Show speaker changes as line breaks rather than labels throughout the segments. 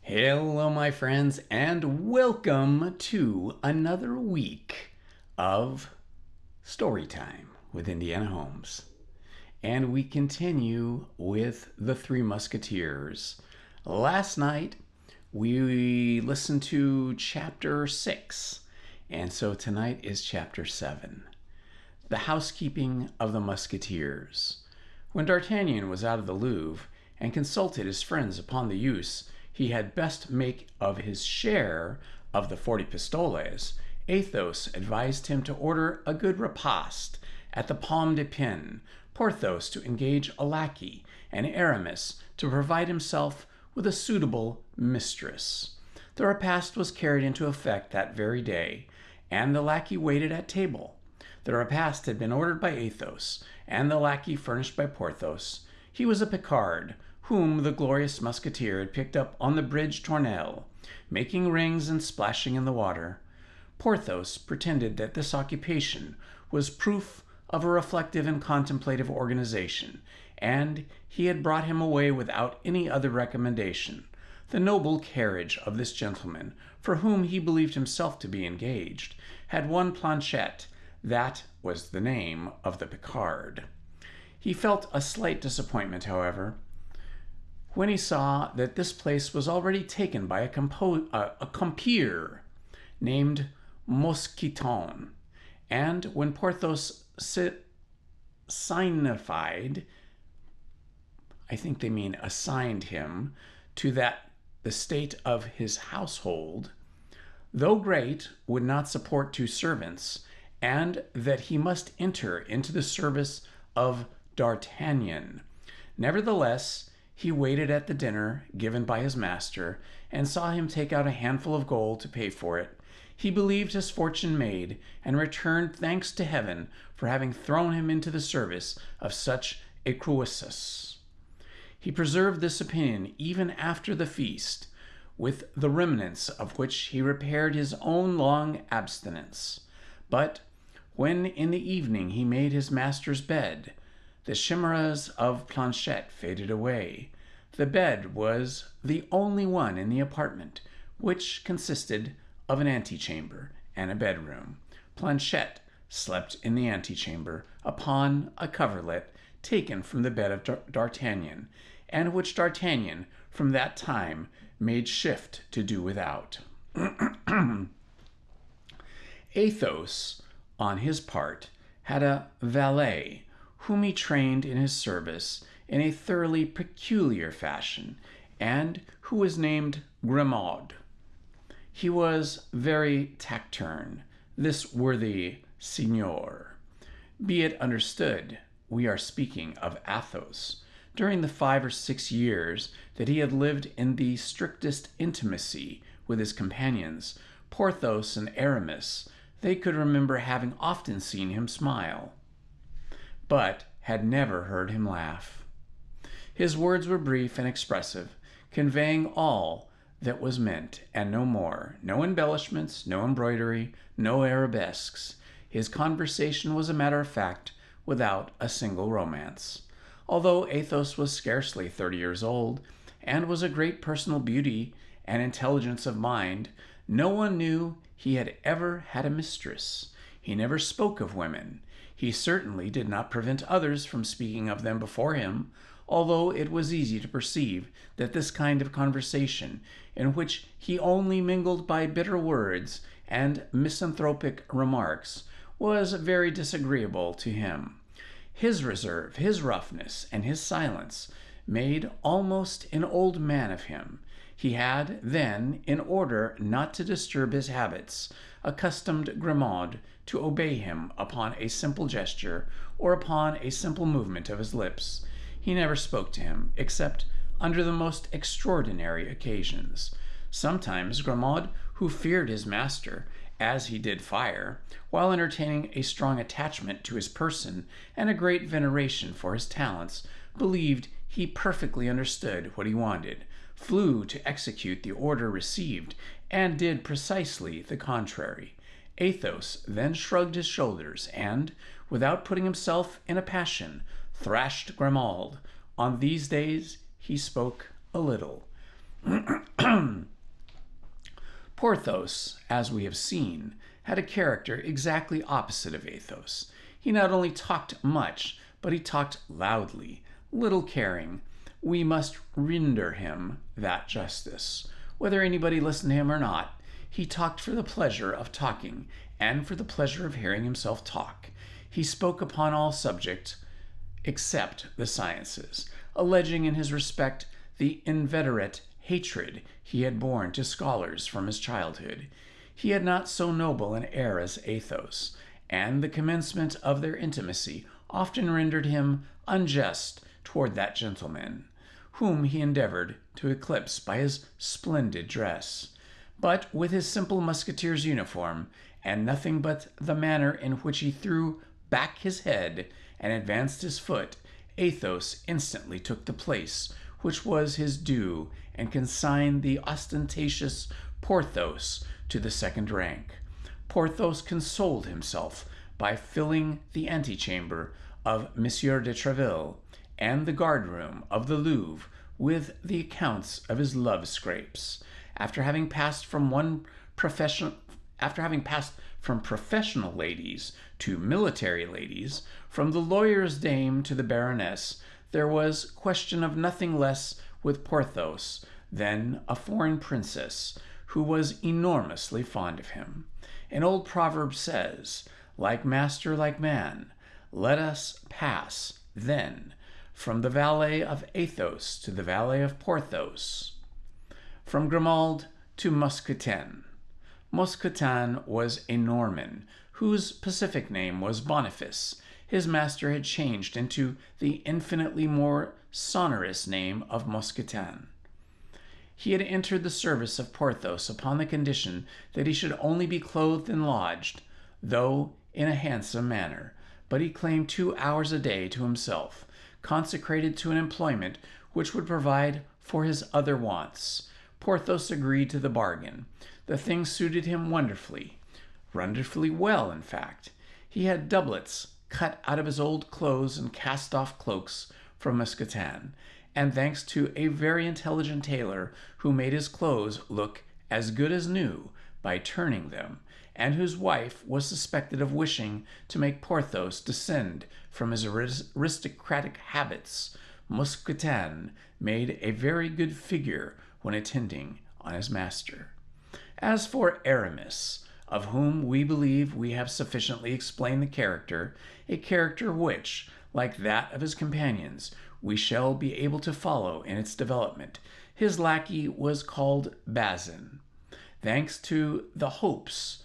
Hello, my friends, and welcome to another week of story time with Indiana Holmes. And we continue with the Three Musketeers. Last night, we listened to chapter 6, and so tonight is chapter 7, The Housekeeping of the Musketeers. When D'Artagnan was out of the Louvre and consulted his friends upon the use he had best make of his share of the 40 pistoles, Athos advised him to order a good repast at the Pomme de Pin, Porthos to engage a lackey, and Aramis to provide himself with a suitable mistress. The repast was carried into effect that very day, and the lackey waited at table. The repast had been ordered by Athos, and the lackey furnished by Porthos. He was a Picard, whom the glorious Musketeer had picked up on the bridge Tournelle, making rings and splashing in the water. Porthos pretended that this occupation was proof of a reflective and contemplative organization, and he had brought him away without any other recommendation. The noble carriage of this gentleman, for whom he believed himself to be engaged, had one planchette. That was the name of the Picard. He felt a slight disappointment, however, when he saw that this place was already taken by a compeer named Mousqueton, and when Porthos signified, I think they mean assigned him, to that the state of his household, though great, would not support 2 servants, and that he must enter into the service of D'Artagnan. Nevertheless, he waited at the dinner given by his master, and saw him take out a handful of gold to pay for it. He believed his fortune made, and returned thanks to heaven for having thrown him into the service of such a Croesus. He preserved this opinion even after the feast, with the remnants of which he repaired his own long abstinence. But when in the evening he made his master's bed, the chimeras of planchette faded away. The bed was the only one in the apartment, which consisted of an antechamber and a bedroom. Planchette slept in the antechamber upon a coverlet taken from the bed of D'Artagnan, and which D'Artagnan from that time made shift to do without. Athos, on his part, had a valet whom he trained in his service in a thoroughly peculiar fashion, and who was named Grimaud. He was very taciturn, this worthy signor. Be it understood, we are speaking of Athos. During the 5 or 6 years that he had lived in the strictest intimacy with his companions, Porthos and Aramis, they could remember having often seen him smile, but had never heard him laugh. His words were brief and expressive, conveying all that was meant, and no more. No embellishments, no embroidery, no arabesques. His conversation was a matter of fact, without a single romance. Although Athos was scarcely 30 years old, and was a great personal beauty and intelligence of mind, no one knew he had ever had a mistress. He never spoke of women. He certainly did not prevent others from speaking of them before him, although it was easy to perceive that this kind of conversation, in which he only mingled by bitter words and misanthropic remarks, was very disagreeable to him. His reserve, his roughness, and his silence made almost an old man of him. He had, then, in order not to disturb his habits, accustomed Grimaud to obey him upon a simple gesture or upon a simple movement of his lips. He never spoke to him, except under the most extraordinary occasions. Sometimes Grimaud, who feared his master, as he did fire, while entertaining a strong attachment to his person and a great veneration for his talents, believed he perfectly understood what he wanted, flew to execute the order received, and did precisely the contrary. Athos then shrugged his shoulders, and, without putting himself in a passion, thrashed Grimaud. On these days he spoke a little. Porthos, as we have seen, had a character exactly opposite of Athos. He not only talked much, but he talked loudly, little caring. We must render him that justice. Whether anybody listened to him or not, he talked for the pleasure of talking and for the pleasure of hearing himself talk. He spoke upon all subjects except the sciences, alleging in his respect the inveterate hatred he had borne to scholars from his childhood. He had not so noble an air as Athos, and the commencement of their intimacy often rendered him unjust toward that gentleman, whom he endeavored to eclipse by his splendid dress. But with his simple musketeer's uniform, and nothing but the manner in which he threw back his head and advanced his foot, Athos instantly took the place which was his due and consigned the ostentatious Porthos to the second rank. Porthos consoled himself by filling the antechamber of M. de Treville and the guardroom of the Louvre with the accounts of his love scrapes. After having passed from professional ladies to military ladies, from the lawyer's dame to the baroness, there was question of nothing less with Porthos than a foreign princess who was enormously fond of him. An old proverb says, "Like master, like man." Let us pass, then, from the valet of Athos to the valet of Porthos, from Grimaud to Mousquetin. Mousquetin was a Norman, whose pacific name was Boniface. His master had changed into the infinitely more sonorous name of Mousquetin. He had entered the service of Porthos upon the condition that he should only be clothed and lodged, though in a handsome manner, but he claimed 2 hours a day to himself, consecrated to an employment which would provide for his other wants. Porthos agreed to the bargain. The thing suited him wonderfully well, in fact. He had doublets cut out of his old clothes and cast-off cloaks from Mousquetin, and thanks to a very intelligent tailor who made his clothes look as good as new by turning them, and whose wife was suspected of wishing to make Porthos descend from his aristocratic habits, Mousquetin made a very good figure when attending on his master. As for Aramis, of whom we believe we have sufficiently explained the character, a character which, like that of his companions, we shall be able to follow in its development, his lackey was called Bazin. Thanks to the hopes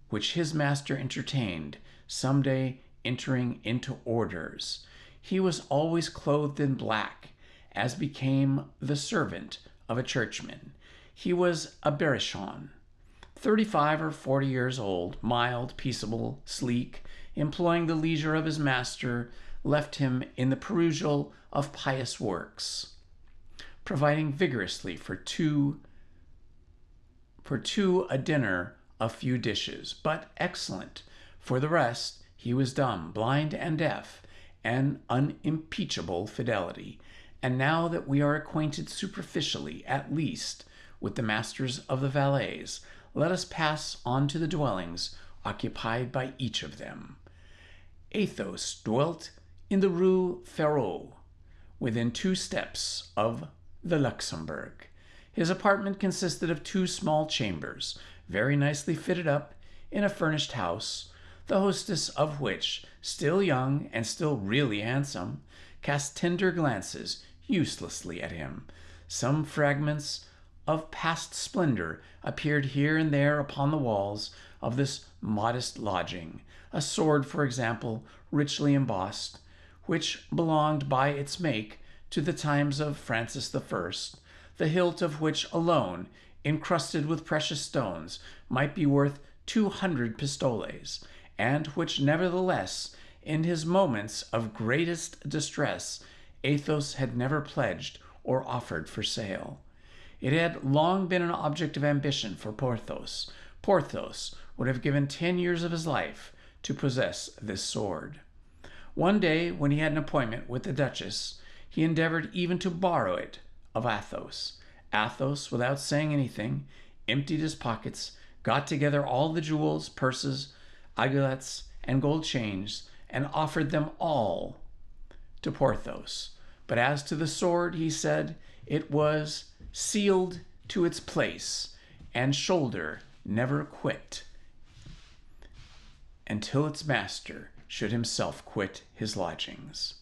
which his master entertained, some day entering into orders, he was always clothed in black, as became the servant of a churchman. He was a Berrichon, 35 or 40 years old, mild, peaceable, sleek, employing the leisure of his master left him in the perusal of pious works, providing vigorously for two a dinner a few dishes, but excellent. For the rest, he was dumb, blind, and deaf, an unimpeachable fidelity. And now that we are acquainted superficially, at least, with the masters of the valets, let us pass on to the dwellings occupied by each of them. Athos dwelt in the Rue Férou, within 2 steps of the Luxembourg. His apartment consisted of 2 small chambers, very nicely fitted up in a furnished house, the hostess of which, still young and still really handsome, cast tender glances uselessly at him. Some fragments of past splendor appeared here and there upon the walls of this modest lodging. A sword, for example, richly embossed, which belonged by its make to the times of Francis I, the hilt of which alone, encrusted with precious stones, might be worth 200 pistoles, and which nevertheless, in his moments of greatest distress, Athos had never pledged or offered for sale. It had long been an object of ambition for Porthos. Porthos would have given 10 years of his life to possess this sword. One day, when he had an appointment with the Duchess, he endeavored even to borrow it of Athos. Athos, without saying anything, emptied his pockets, got together all the jewels, purses, aiguillettes, and gold chains, and offered them all to Porthos. But as to the sword, he said, it was sealed to its place, and shoulder never quit until its master should himself quit his lodgings.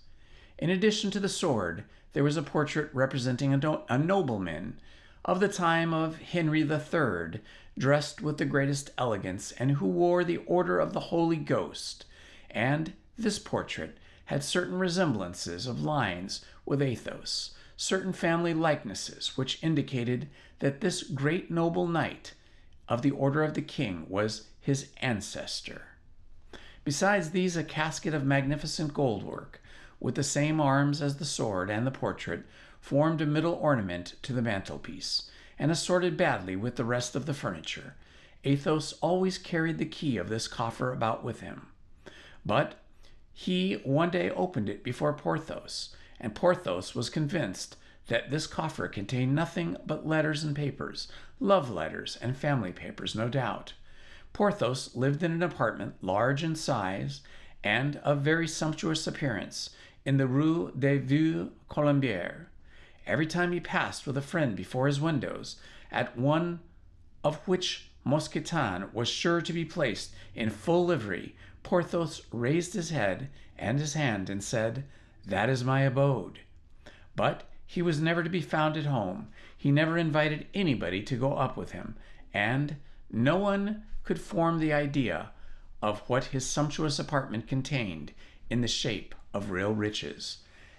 In addition to the sword, there was a portrait representing a nobleman of the time of Henry III, dressed with the greatest elegance, and who wore the Order of the Holy Ghost. And this portrait had certain resemblances of lines with Athos, certain family likenesses, which indicated that this great noble knight of the Order of the King was his ancestor. Besides these, a casket of magnificent goldwork, with the same arms as the sword and the portrait, formed a middle ornament to the mantelpiece, and assorted badly with the rest of the furniture. Athos always carried the key of this coffer about with him. But he one day opened it before Porthos, and Porthos was convinced that this coffer contained nothing but letters and papers, love letters and family papers, no doubt. Porthos lived in an apartment large in size and of very sumptuous appearance in the Rue des Vieux Colombiers. Every time he passed with a friend before his windows, at one of which Mousquetin was sure to be placed in full livery, Porthos raised his head and his hand and said, "That is my abode." But he was never to be found at home. He never invited anybody to go up with him, and no one could form the idea of what his sumptuous apartment contained in the shape of real riches.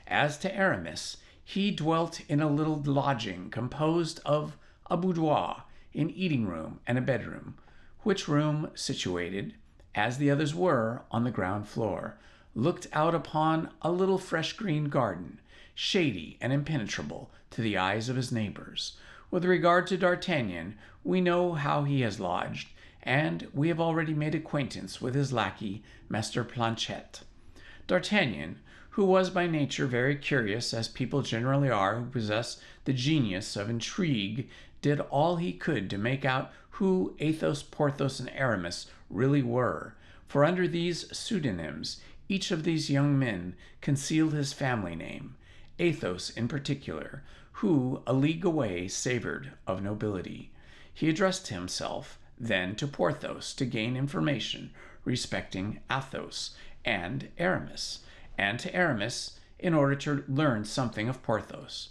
As to Aramis, he dwelt in a little lodging composed of a boudoir, an eating room, and a bedroom, which room, situated, as the others were, on the ground floor, looked out upon a little fresh green garden, shady and impenetrable to the eyes of his neighbors. With regard to D'Artagnan, we know how he has lodged, and we have already made acquaintance with his lackey, Master Planchet. D'Artagnan, who was by nature very curious, as people generally are who possess the genius of intrigue, did all he could to make out who Athos, Porthos, and Aramis really were, for under these pseudonyms each of these young men concealed his family name, Athos in particular, who a league away savored of nobility. He addressed himself then to Porthos to gain information respecting Athos and Aramis, and to Aramis in order to learn something of Porthos.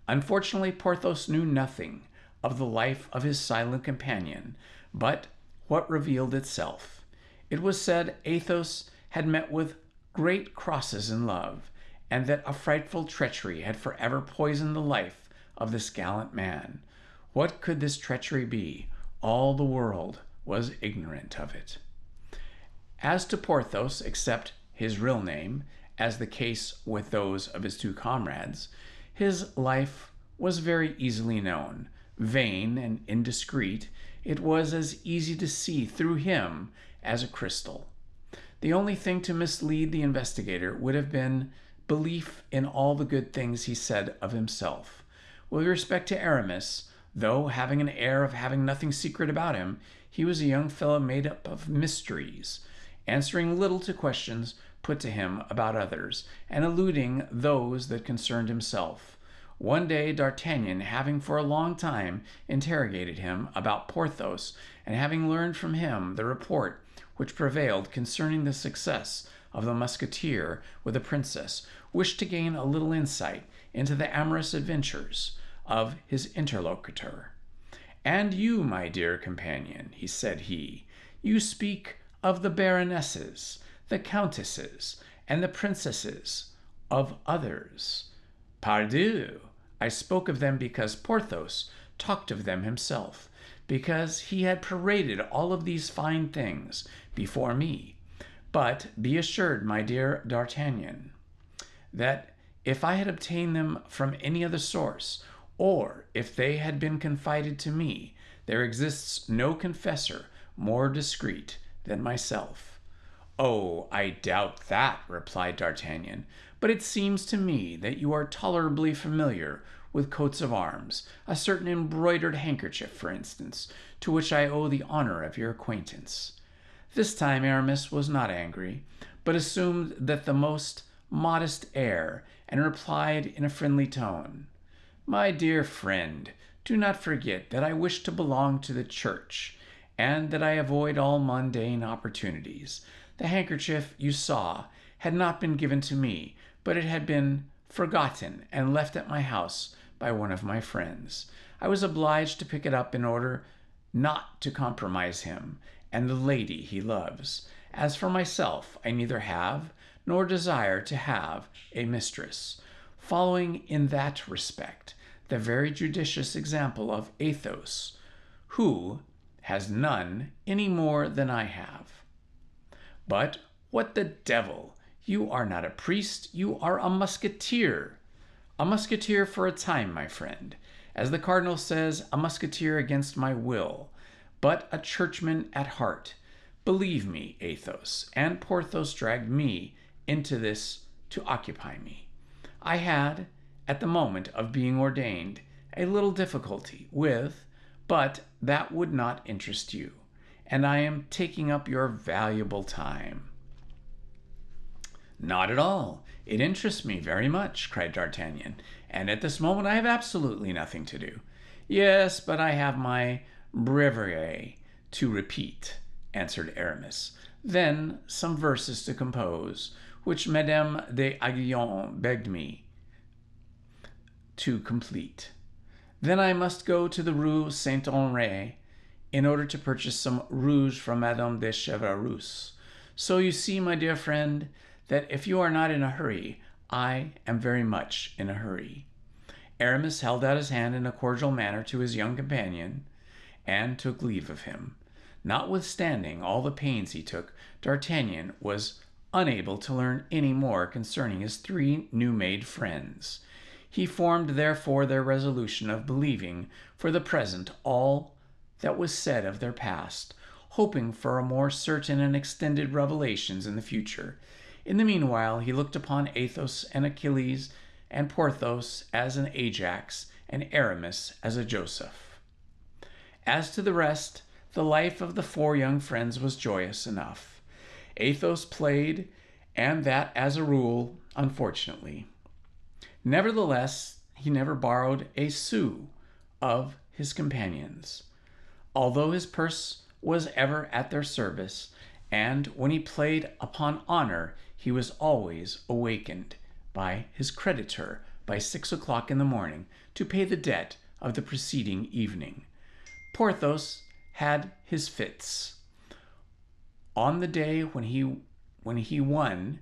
Unfortunately, Porthos knew nothing of the life of his silent companion, but what revealed itself. It was said Athos had met with great crosses in love, and that a frightful treachery had forever poisoned the life of this gallant man. What could this treachery be? All the world was ignorant of it. As to Porthos, except his real name, as the case with those of his two comrades, his life was very easily known. Vain and indiscreet, it was as easy to see through him as a crystal. The only thing to mislead the investigator would have been belief in all the good things he said of himself. With respect to Aramis, though having an air of having nothing secret about him, he was a young fellow made up of mysteries, answering little to questions put to him about others, and eluding those that concerned himself. One day D'Artagnan, having for a long time interrogated him about Porthos, and having learned from him the report which prevailed concerning the success of the Musketeer with the princess, wished to gain a little insight into the amorous adventures of his interlocutor. "And you, my dear companion," said he, "you speak of the baronesses, the countesses, and the princesses of others." "Pardieu! I spoke of them because Porthos talked of them himself, because he had paraded all of these fine things before me. But be assured, my dear D'Artagnan, that if I had obtained them from any other source, or if they had been confided to me, there exists no confessor more discreet than myself." "Oh, I doubt that," replied D'Artagnan, "but it seems to me that you are tolerably familiar with coats of arms, a certain embroidered handkerchief, for instance, to which I owe the honor of your acquaintance." This time Aramis was not angry, but assumed the most modest air, and replied in a friendly tone, "My dear friend, do not forget that I wish to belong to the church, and that I avoid all mundane opportunities. The handkerchief you saw had not been given to me, but it had been forgotten and left at my house by one of my friends. I was obliged to pick it up in order not to compromise him and the lady he loves. As for myself, I neither have nor desire to have a mistress, following in that respect the very judicious example of Athos, who has none any more than I have." "But what the devil! You are not a priest, you are a musketeer." "A musketeer for a time, my friend. As the cardinal says, a musketeer against my will, but a churchman at heart. Believe me, Athos and Porthos dragged me into this to occupy me. I had, at the moment of being ordained, a little difficulty with, but that would not interest you, and I am taking up your valuable time." "Not at all. It interests me very much," cried D'Artagnan, "and at this moment I have absolutely nothing to do." "Yes, but I have my breviary to repeat," answered Aramis. "Then some verses to compose, which Madame d'Aiguillon begged me to complete. Then I must go to the Rue Saint-Honoré in order to purchase some rouge from Madame de Chevreuse. So you see, my dear friend, that if you are not in a hurry, I am very much in a hurry." Aramis held out his hand in a cordial manner to his young companion, and took leave of him. Notwithstanding all the pains he took, D'Artagnan was unable to learn any more concerning his three new-made friends. He formed therefore their resolution of believing for the present all that was said of their past, hoping for a more certain and extended revelations in the future. In the meanwhile he looked upon Athos and Achilles and Porthos as an Ajax and Aramis as a Joseph. As to the rest, the life of the four young friends was joyous enough. Athos played, and that as a rule, unfortunately. Nevertheless, he never borrowed a sou of his companions, although his purse was ever at their service, and when he played upon honor, he was always awakened by his creditor by 6 o'clock in the morning to pay the debt of the preceding evening. Porthos had his fits. On the day when he won,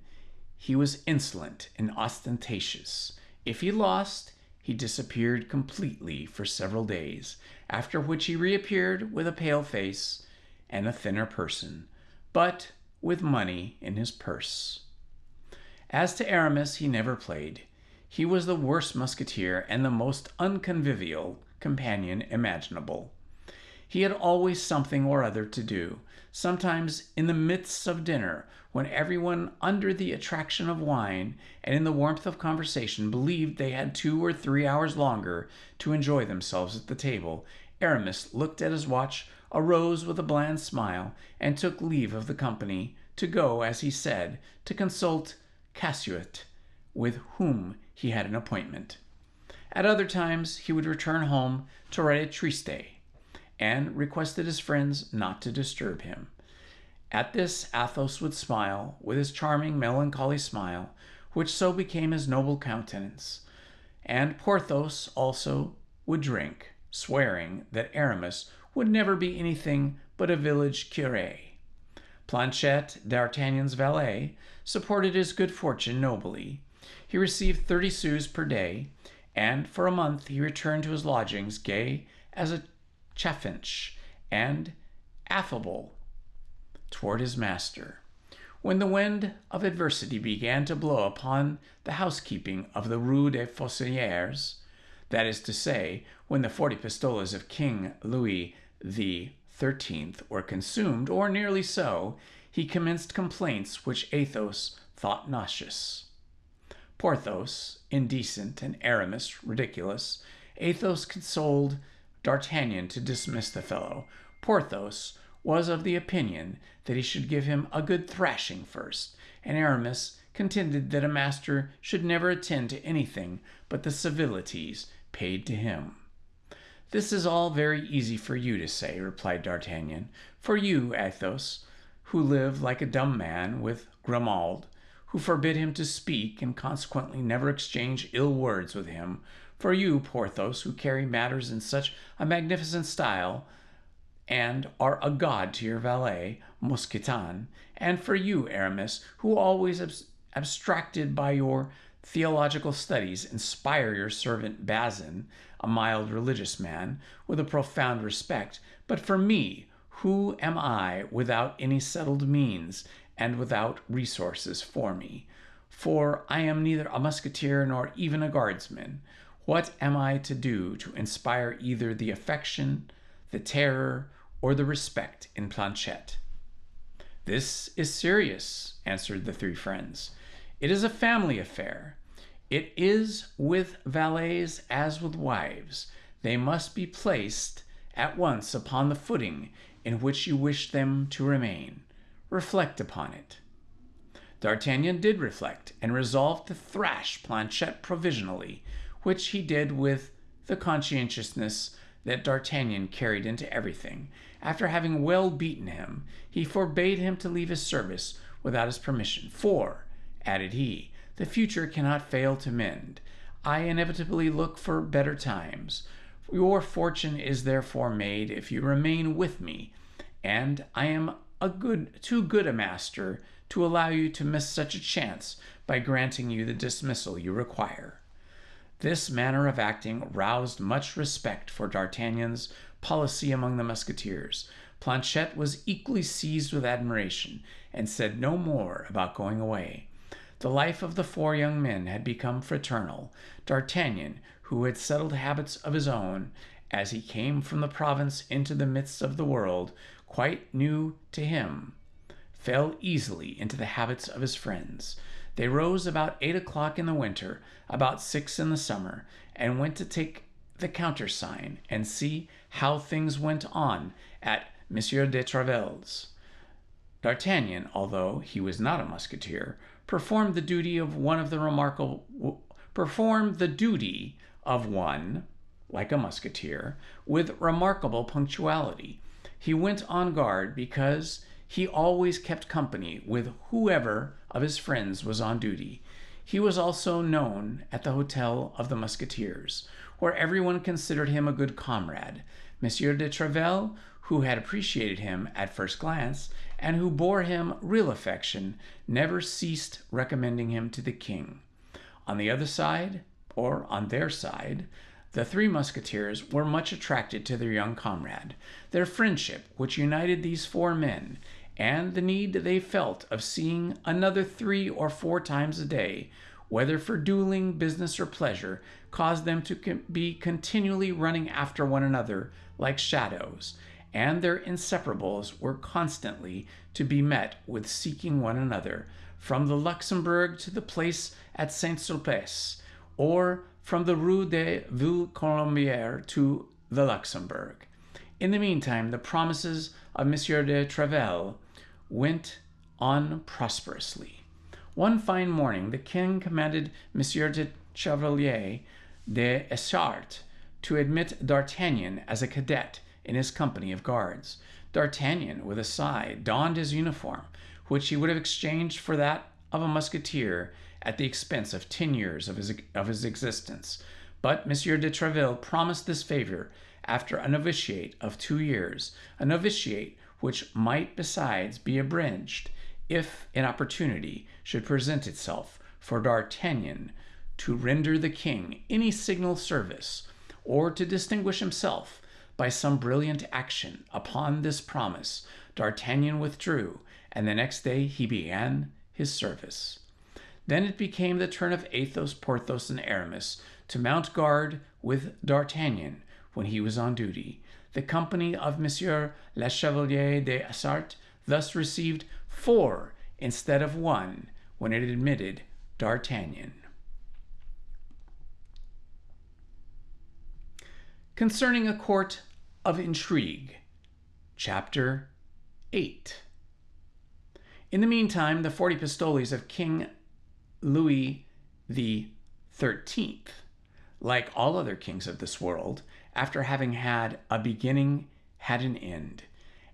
he was insolent and ostentatious. If he lost, he disappeared completely for several days, after which he reappeared with a pale face and a thinner person, but with money in his purse. As to Aramis, he never played. He was the worst musketeer and the most unconvivial companion imaginable. He had always something or other to do, sometimes in the midst of dinner, when everyone under the attraction of wine and in the warmth of conversation believed they had 2 or 3 hours longer to enjoy themselves at the table. Aramis looked at his watch, arose with a bland smile, and took leave of the company to go, as he said, to consult Casuet, with whom he had an appointment. At other times he would return home to write a triste, and requested his friends not to disturb him. At this Athos would smile with his charming melancholy smile, which so became his noble countenance, and Porthos also would drink, swearing that Aramis would never be anything but a village curé. Planchet, D'Artagnan's valet, supported his good fortune nobly. He received 30 sous per day, and for a month he returned to his lodgings gay as a chaffinch and affable toward his master. When the wind of adversity began to blow upon the housekeeping of the Rue des Fossoyeurs, that is to say, when the 40 pistoles of King Louis XIII were consumed, or nearly so, he commenced complaints which Athos thought nauseous. Porthos, indecent, and Aramis, ridiculous. Athos consoled D'Artagnan to dismiss the fellow. Porthos was of the opinion that he should give him a good thrashing first, and Aramis contended that a master should never attend to anything but the civilities paid to him. "This is all very easy for you to say," replied D'Artagnan. "For you, Athos, who live like a dumb man with Grimaud, who forbid him to speak and consequently never exchange ill words with him. For you, Porthos, who carry matters in such a magnificent style and are a god to your valet, Mousqueton. And for you, Aramis, who always abstracted by your theological studies, inspire your servant Bazin, a mild religious man, with a profound respect. But for me, who am I without any settled means and without resources for me? For I am neither a musketeer nor even a guardsman. What am I to do to inspire either the affection, the terror, or the respect in Planchet?" "This is serious," answered the three friends. "It is a family affair. It is with valets as with wives. They must be placed at once upon the footing in which you wish them to remain. Reflect upon it." D'Artagnan did reflect, and resolved to thrash Planchet provisionally, which he did with the conscientiousness that D'Artagnan carried into everything. After having well beaten him, he forbade him to leave his service without his permission. "For," added he, "the future cannot fail to mend. I inevitably look for better times. Your fortune is therefore made if you remain with me, and I am too good a master to allow you to miss such a chance by granting you the dismissal you require." This manner of acting roused much respect for D'Artagnan's policy among the Musketeers. Planchet was equally seized with admiration, and said no more about going away. The life of the four young men had become fraternal. D'Artagnan, who had settled habits of his own, as he came from the province into the midst of the world, quite new to him, fell easily into the habits of his friends. They rose about 8 o'clock in the winter, about 6 in the summer, and went to take the countersign and see how things went on at M. de Tréville's. D'Artagnan, although he was not a musketeer, performed the duty of one, like a musketeer, with remarkable punctuality. He went on guard because he always kept company with whoever of his friends was on duty. He was also known at the Hotel of the Musketeers, where everyone considered him a good comrade. M. de Tréville, who had appreciated him at first glance, and who bore him real affection, never ceased recommending him to the king. On their side, the three musketeers were much attracted to their young comrade. Their friendship, which united these four men, and the need they felt of seeing another 3 or 4 times a day, whether for dueling, business, or pleasure, caused them to be continually running after one another like shadows, and their inseparables were constantly to be met with seeking one another, from the Luxembourg to the place at Saint-Sulpice, or from the Rue des Vieux Colombiers to the Luxembourg. In the meantime, the promises of M. de Tréville went on prosperously. One fine morning, the king commanded M. de Chevalier de Essart to admit D'Artagnan as a cadet in his company of guards. D'Artagnan, with a sigh, donned his uniform, which he would have exchanged for that of a musketeer at the expense of 10 years of his existence. But M. de Tréville promised this favor after a novitiate of 2 years, a novitiate which might besides be abridged if an opportunity should present itself for D'Artagnan to render the king any signal service, or to distinguish himself by some brilliant action. Upon this promise, D'Artagnan withdrew, and the next day he began his service. Then it became the turn of Athos, Porthos, and Aramis to mount guard with D'Artagnan when he was on duty. The company of M. le Chevalier de Essart thus received 4 instead of 1 when it admitted D'Artagnan. concerning a court of intrigue. Chapter 8. In the meantime, the 40 pistoles of King Louis XIII, like all other kings of this world, after having had a beginning, had an end.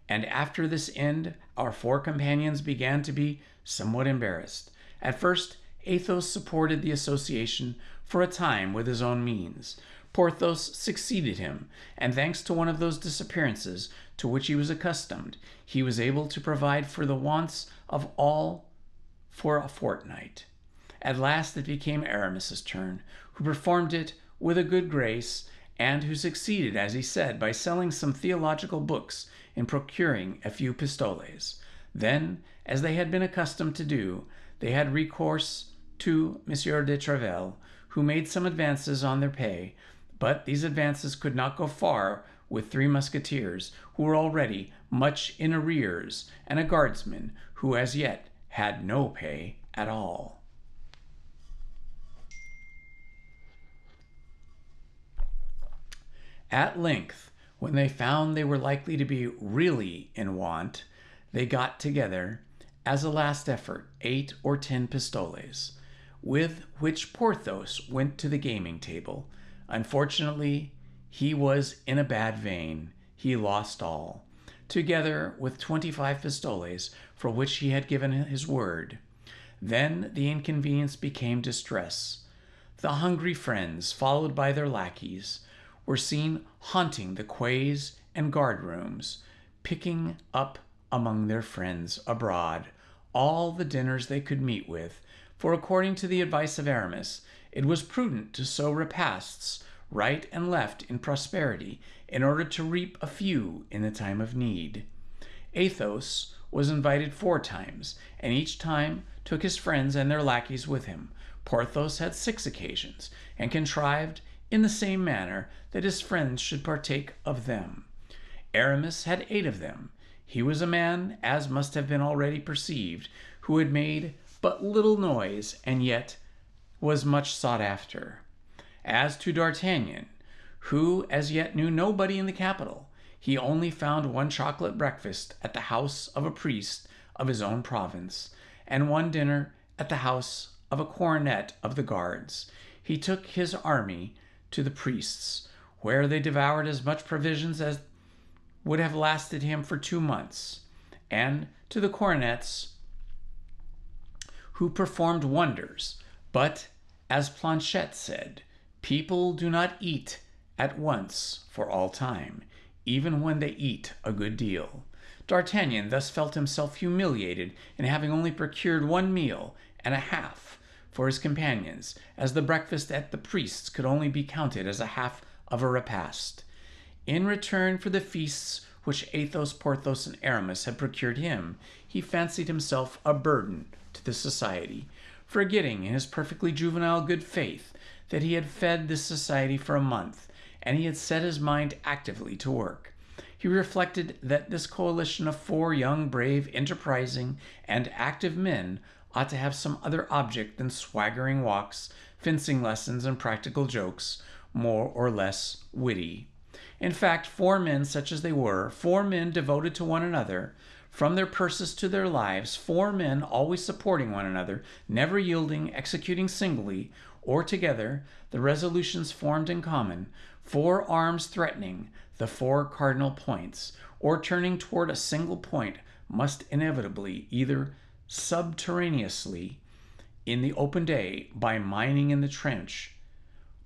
And after this end, our 4 companions began to be somewhat embarrassed. At first, Athos supported the association for a time with his own means. Porthos succeeded him, and thanks to one of those disappearances to which he was accustomed, he was able to provide for the wants of all for a fortnight. At last it became Aramis's turn, who performed it with a good grace, and who succeeded, as he said, by selling some theological books in procuring a few pistoles. Then, as they had been accustomed to do, they had recourse to M. de Treville, who made some advances on their pay, but these advances could not go far with 3 musketeers, who were already much in arrears, and a guardsman, who as yet had no pay at all. At length, when they found they were likely to be really in want, they got together, as a last effort, 8 or 10 pistoles, with which Porthos went to the gaming table. Unfortunately, he was in a bad vein. He lost all, together with 25 pistoles for which he had given his word. Then the inconvenience became distress. The hungry friends, followed by their lackeys, were seen haunting the quays and guard-rooms, picking up among their friends abroad all the dinners they could meet with, for according to the advice of Aramis, it was prudent to sow repasts right and left in prosperity in order to reap a few in the time of need. Athos was invited 4 times, and each time took his friends and their lackeys with him. Porthos had 6 occasions, and contrived in the same manner that his friends should partake of them. Aramis had 8 of them. He was a man, as must have been already perceived, who had made but little noise, and yet was much sought after. As to D'Artagnan, who as yet knew nobody in the capital, he only found 1 chocolate breakfast at the house of a priest of his own province, and 1 dinner at the house of a cornet of the guards. He took his army to the priests, where they devoured as much provisions as would have lasted him for 2 months, and to the cornets, who performed wonders. But, as Planchet said, people do not eat at once for all time, even when they eat a good deal. D'Artagnan thus felt himself humiliated in having only procured 1 meal and a half for his companions, as the breakfast at the priest's could only be counted as a half of a repast. In return for the feasts which Athos, Porthos, and Aramis had procured him, he fancied himself a burden to the society, forgetting in his perfectly juvenile good faith that he had fed this society for a month, and he had set his mind actively to work. He reflected that this coalition of 4 young, brave, enterprising, and active men ought to have some other object than swaggering walks, fencing lessons, and practical jokes, more or less witty. In fact, 4 men such as they were, 4 men devoted to one another, from their purses to their lives, 4 men always supporting one another, never yielding, executing singly or together the resolutions formed in common, 4 arms threatening the 4 cardinal points, or turning toward a single point, must inevitably either subterraneously in the open day, by mining in the trench,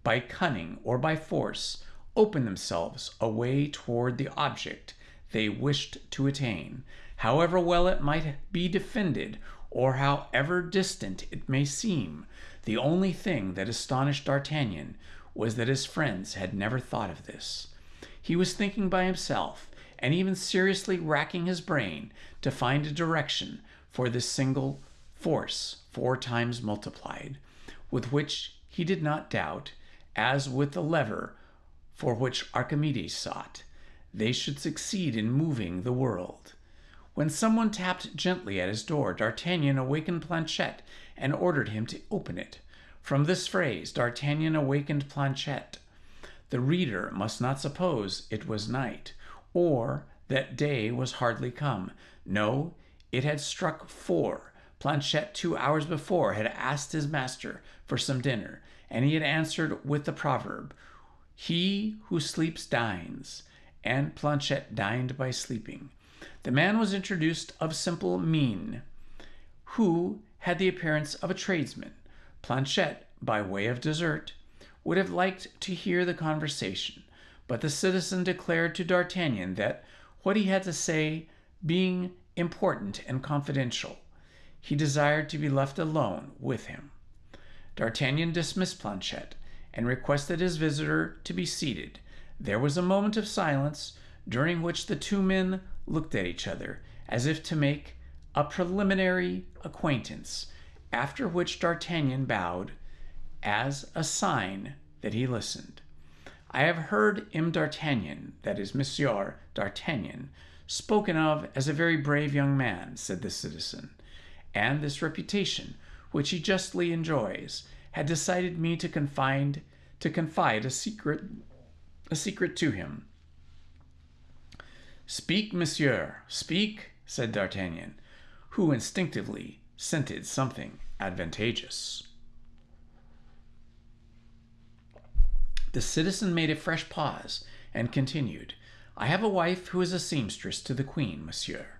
by cunning, or by force, open themselves a way toward the object they wished to attain, however well it might be defended, or however distant it may seem. The only thing that astonished D'Artagnan was that his friends had never thought of this. He was thinking by himself, and even seriously racking his brain to find a direction for this single force 4 times multiplied, with which he did not doubt, as with the lever for which Archimedes sought, they should succeed in moving the world. When someone tapped gently at his door, D'Artagnan awakened Planchet and ordered him to open it. From this phrase, D'Artagnan awakened Planchet. The reader must not suppose it was night, or that day was hardly come. No, it had struck 4. Planchet 2 hours before had asked his master for some dinner, and he had answered with the proverb, "He who sleeps dines," and Planchet dined by sleeping. The man was introduced of simple mien, who had the appearance of a tradesman. Planchet, by way of dessert, would have liked to hear the conversation, but the citizen declared to D'Artagnan that what he had to say being important and confidential, he desired to be left alone with him. D'Artagnan dismissed Planchet and requested his visitor to be seated. There was a moment of silence, during which the two men looked at each other, as if to make a preliminary acquaintance, after which D'Artagnan bowed as a sign that he listened. "I have heard M. D'Artagnan, that is, Monsieur D'Artagnan, spoken of as a very brave young man," said the citizen, "and this reputation, which he justly enjoys, had decided me to confide a secret to him." "Speak, monsieur, speak," said D'Artagnan, who instinctively scented something advantageous. The citizen made a fresh pause and continued, "I have a wife who is a seamstress to the queen, monsieur,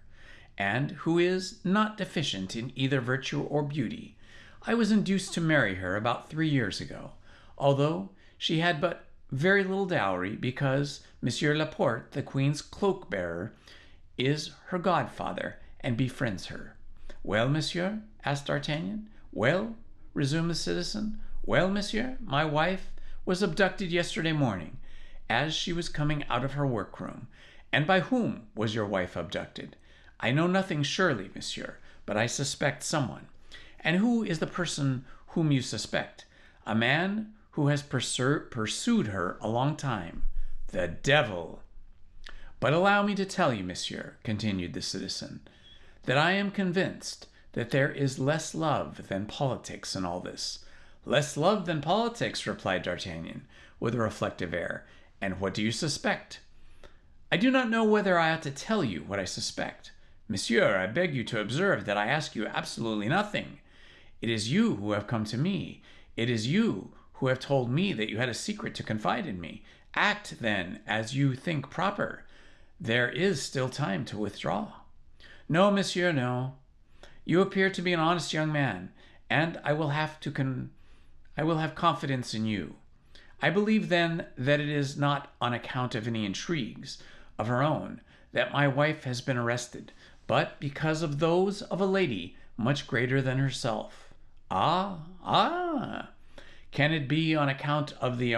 and who is not deficient in either virtue or beauty. I was induced to marry her about 3 years ago, although she had but very little dowry, because Monsieur Laporte, the queen's cloak-bearer, is her godfather and befriends her." "Well, monsieur?" asked D'Artagnan. "Well," resumed the citizen, "well, monsieur, my wife was abducted yesterday morning, as she was coming out of her workroom." "And by whom was your wife abducted?" "I know nothing surely, monsieur, but I suspect someone." "And who is the person whom you suspect?" "A man who has pursued her a long time." "The devil!" "But allow me to tell you, monsieur," continued the citizen, "that I am convinced that there is less love than politics in all this." "Less love than politics," replied D'Artagnan, with a reflective air. "And what do you suspect?" "I do not know whether I ought to tell you what I suspect." "Monsieur, I beg you to observe that I ask you absolutely nothing. It is you who have come to me. It is you who have told me that you had a secret to confide in me. Act, then, as you think proper. There is still time to withdraw." "No, monsieur, no. You appear to be an honest young man, and I will have confidence in you. I believe, then, that it is not on account of any intrigues of her own that my wife has been arrested, but because of those of a lady much greater than herself." Ah! Can it be on account of the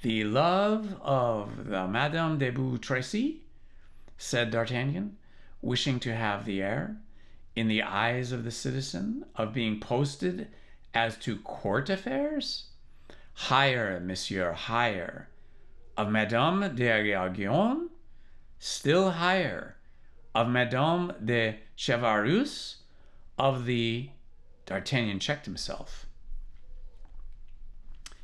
the love of the Madame de Boutrecy?" said D'Artagnan, wishing to have the air, in the eyes of the citizen, of being posted as to court affairs. "Higher, monsieur, higher. Of Madame de Arguion? Still higher. Of Madame de Chevreuse? Of the—" D'Artagnan checked himself.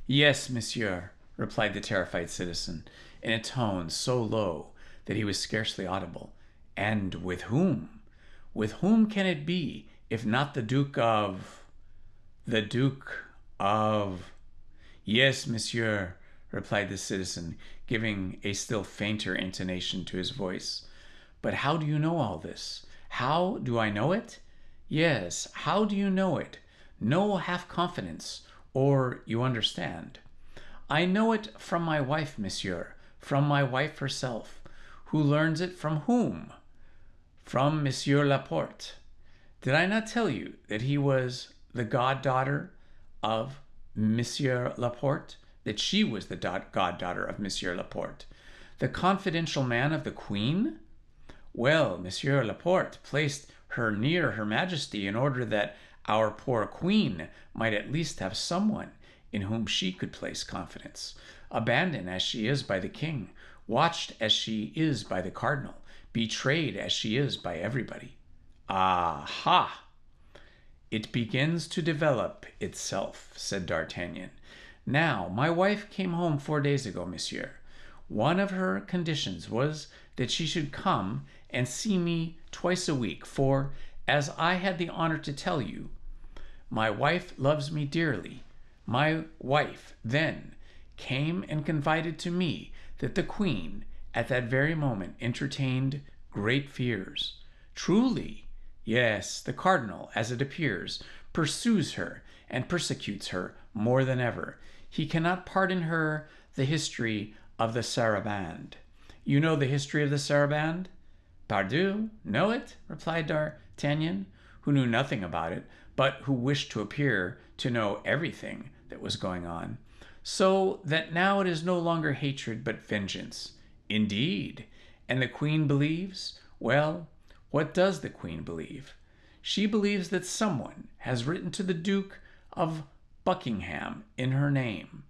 "Yes, monsieur," replied the terrified citizen, in a tone so low that he was scarcely audible. "And with whom? With whom can it be, if not the Duke of—" "The Duke of—" "Yes, monsieur," replied the citizen, giving a still fainter intonation to his voice. "But how do you know all this? How do I know it?" "Yes, how do you know it? No half-confidence, or you understand." "I know it from my wife, monsieur, from my wife herself." "Who learns it from whom?" "From Monsieur Laporte." "Did I not tell you that he was the goddaughter of Monsieur Laporte, that she was the goddaughter of Monsieur Laporte, the confidential man of the queen?" "Well, Monsieur Laporte placed her near Her Majesty in order that our poor queen might at least have someone in whom she could place confidence, abandoned as she is by the king, watched as she is by the cardinal, betrayed as she is by everybody." "Aha! It begins to develop itself," said D'Artagnan. Now, my wife came home 4 days ago, monsieur. One of her conditions was that she should come and see me twice a week, for, as I had the honor to tell you, my wife loves me dearly. My wife, then, came and confided to me that the queen, at that very moment, entertained great fears. Truly, yes, the cardinal, as it appears, pursues her and persecutes her more than ever. He cannot pardon her the history of the saraband. You know the history of the saraband? Pardieu, know it? Replied D'Artagnan, who knew nothing about it, but who wished to appear to know everything that was going on. So that now it is no longer hatred, but vengeance. Indeed. And the queen believes? Well, what does the queen believe? She believes that someone has written to the Duke of Buckingham in her name.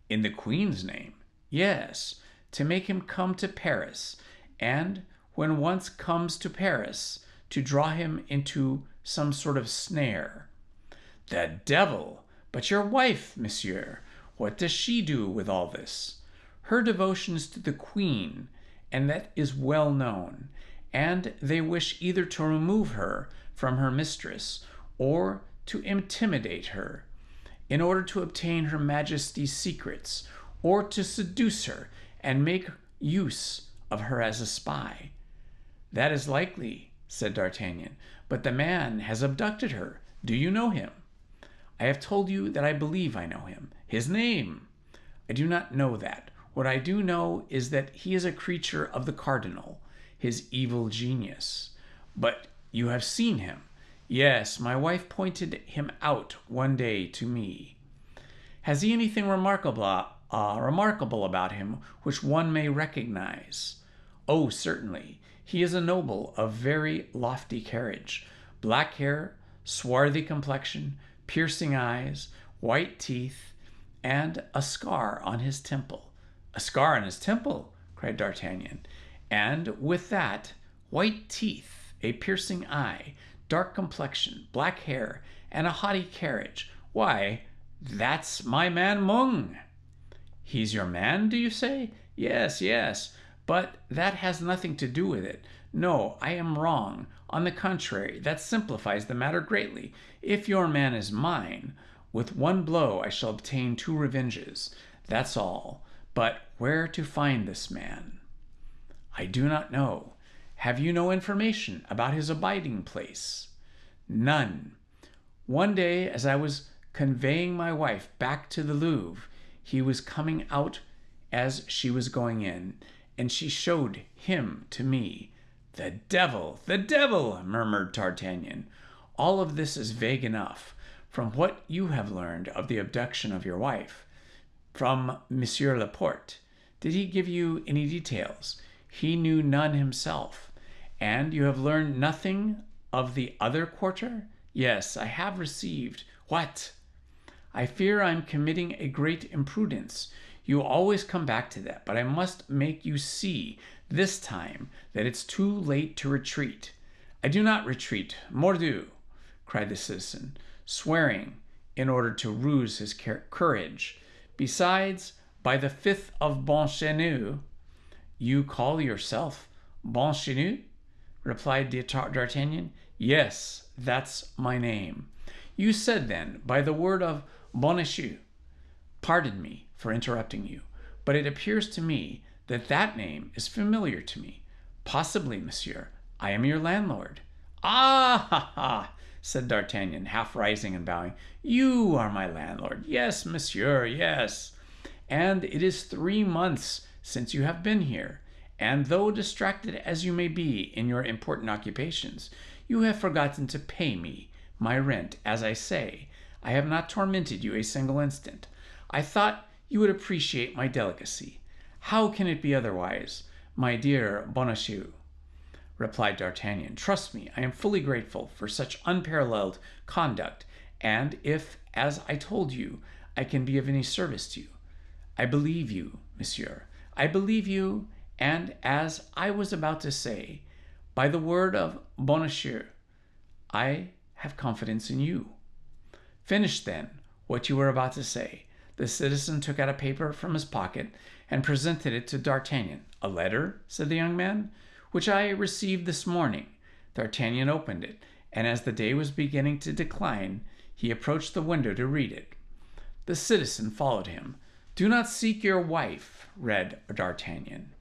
In the queen's name? Yes, to make him come to Paris, and when once comes to Paris, to draw him into some sort of snare. The devil! But your wife, monsieur, what does she do with all this? Her devotions to the queen, and that is well known, and they wish either to remove her from her mistress or to intimidate her, in order to obtain her majesty's secrets, or to seduce her and make use of her as a spy. That is likely, said D'Artagnan, but the man has abducted her. Do you know him? I have told you that I believe I know him. His name? I do not know that. What I do know is that he is a creature of the cardinal, his evil genius. But you have seen him. Yes, my wife pointed him out one day to me. Has he anything remarkable about him which one may recognize? Oh, certainly. He is a noble of very lofty carriage, black hair, swarthy complexion, piercing eyes, white teeth, and a scar on his temple. A scar on his temple, cried D'Artagnan. And with that, white teeth, a piercing eye, dark complexion, black hair, and a haughty carriage. Why, that's my man Mung. He's your man, do you say? Yes, yes, but that has nothing to do with it. No, I am wrong. On the contrary, that simplifies the matter greatly. If your man is mine, with one blow I shall obtain 2 revenges. That's all. But where to find this man? I do not know. Have you no information about his abiding place? None. One day, as I was conveying my wife back to the Louvre, he was coming out as she was going in, and she showed him to me. The devil, murmured D'Artagnan. All of this is vague enough. From what you have learned of the abduction of your wife, from Monsieur Laporte, did he give you any details? He knew none himself. And you have learned nothing of the other quarter? Yes, I have received. What? I fear I'm committing a great imprudence. You always come back to that, but I must make you see this time that it's too late to retreat. I do not retreat, mordieu, cried the citizen, swearing in order to ruse his courage. Besides, by the 5th of Bonchenu, you call yourself Bonchenu? Replied D'Artagnan. Yes, that's my name. You said then, by the word of Bonacieux. Pardon me for interrupting you, but it appears to me that that name is familiar to me. Possibly, monsieur, I am your landlord. Ah, ha, ha, said D'Artagnan, half rising and bowing. You are my landlord. Yes, monsieur, yes. And it is 3 months since you have been here, and though distracted as you may be in your important occupations, you have forgotten to pay me my rent. As I say, I have not tormented you a single instant. I thought you would appreciate my delicacy. How can it be otherwise, my dear Bonacieux? Replied D'Artagnan. Trust me, I am fully grateful for such unparalleled conduct, and if, as I told you, I can be of any service to you. I believe you, monsieur. I believe you, and as I was about to say, by the word of Bonacieux, I have confidence in you. Finish, then, what you were about to say. The citizen took out a paper from his pocket and presented it to D'Artagnan. "A letter?" said the young man. "Which I received this morning." D'Artagnan opened it, and as the day was beginning to decline, he approached the window to read it. The citizen followed him. "Do not seek your wife," read D'Artagnan.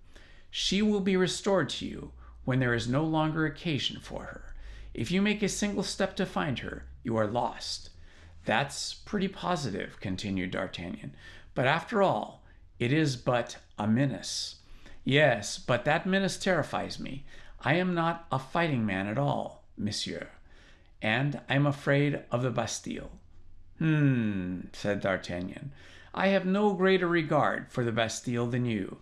"She will be restored to you when there is no longer occasion for her. If you make a single step to find her, you are lost." "That's pretty positive," continued D'Artagnan. "But after all, it is but a menace." "Yes, but that menace terrifies me. I am not a fighting man at all, monsieur, and I am afraid of the Bastille." Said D'Artagnan. "I have no greater regard for the Bastille than you.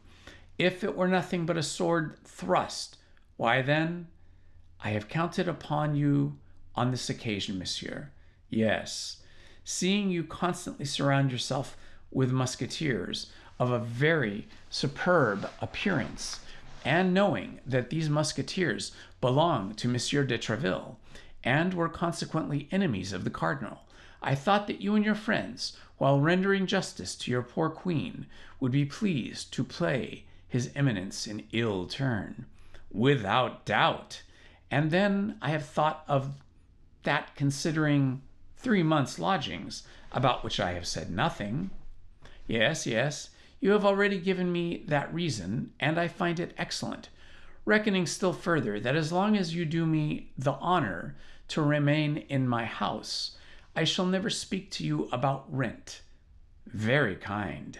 If it were nothing but a sword thrust, why then, I have counted upon you on this occasion, monsieur. Yes, seeing you constantly surround yourself with musketeers of a very superb appearance, and knowing that these musketeers belong to Monsieur de Treville, and were consequently enemies of the cardinal, I thought that you and your friends, while rendering justice to your poor queen, would be pleased to play his eminence in ill turn." "Without doubt. And then I have thought of that, considering 3 months' lodgings, about which I have said nothing." Yes, you have already given me that reason, and I find it excellent, reckoning still further that as long as you do me the honor to remain in my house, I shall never speak to you about rent." "Very kind."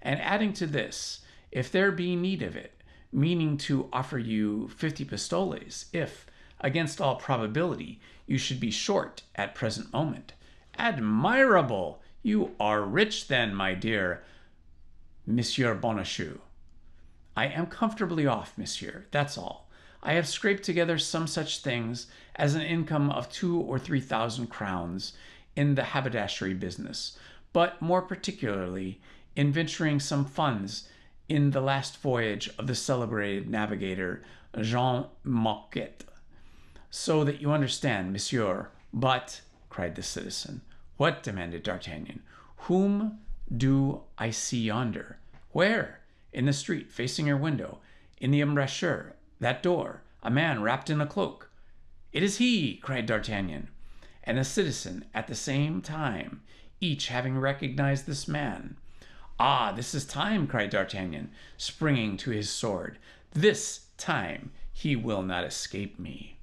"And adding to this, if there be need of it, meaning to offer you 50 pistoles, if, against all probability, you should be short at present moment." "Admirable! You are rich then, my dear Monsieur Bonacieux." "I am comfortably off, monsieur, that's all. I have scraped together some such things as an income of 2,000 or 3,000 crowns in the haberdashery business, but more particularly in venturing some funds in the last voyage of the celebrated navigator Jean Marquette. So that you understand, monsieur." "But," cried the citizen. "What?" demanded D'Artagnan. "Whom do I see yonder?" "Where?" "In the street, facing your window, in the embrasure, that door, a man wrapped in a cloak." "It is he!" cried D'Artagnan and the citizen at the same time, each having recognized this man. "Ah, this is time!" cried D'Artagnan, springing to his sword. "This time he will not escape me."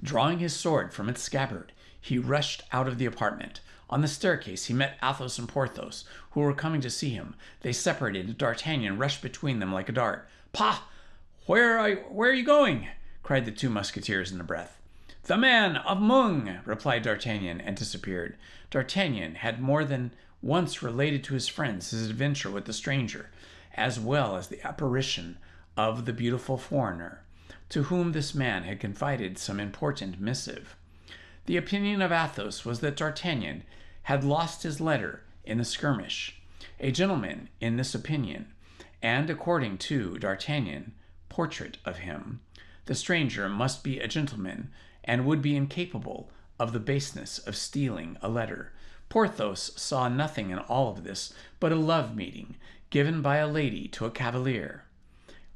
Drawing his sword from its scabbard, he rushed out of the apartment. On the staircase he met Athos and Porthos, who were coming to see him. They separated, and D'Artagnan rushed between them like a dart. "Pah! Where are you going?" cried the 2 musketeers in a breath. "The man of Meung," replied D'Artagnan, and disappeared. D'Artagnan had more than once related to his friends his adventure with the stranger, as well as the apparition of the beautiful foreigner, to whom this man had confided some important missive. The opinion of Athos was that D'Artagnan had lost his letter in the skirmish. A gentleman in this opinion, and according to D'Artagnan, portrait of him, the stranger must be a gentleman and would be incapable of the baseness of stealing a letter. Porthos saw nothing in all of this but a love meeting given by a lady to a cavalier,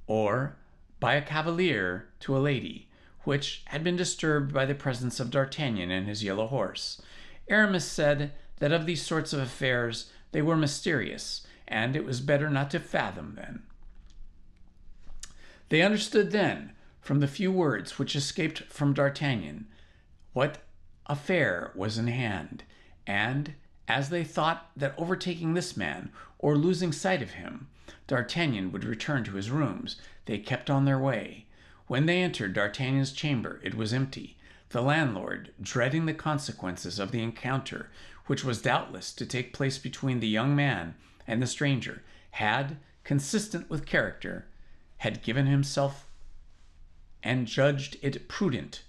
or by a cavalier to a lady, which had been disturbed by the presence of D'Artagnan and his yellow horse. Aramis said that of these sorts of affairs they were mysterious, and it was better not to fathom them. They understood then, from the few words which escaped from D'Artagnan, what affair was in hand, and as they thought that overtaking this man, or losing sight of him, D'Artagnan would return to his rooms, they kept on their way. When they entered D'Artagnan's chamber, it was empty. The landlord, dreading the consequences of the encounter, which was doubtless to take place between the young man and the stranger, had, consistent with character, had given himself and judged it prudent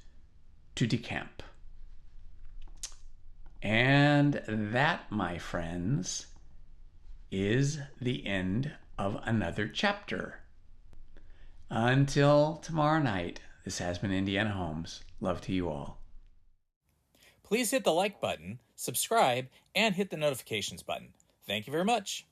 to decamp. And that, my friends, is the end of another chapter. Until tomorrow night, this has been Indiana Holmes. Love to you all.
Please hit the like button, subscribe, and hit the notifications button. Thank you very much.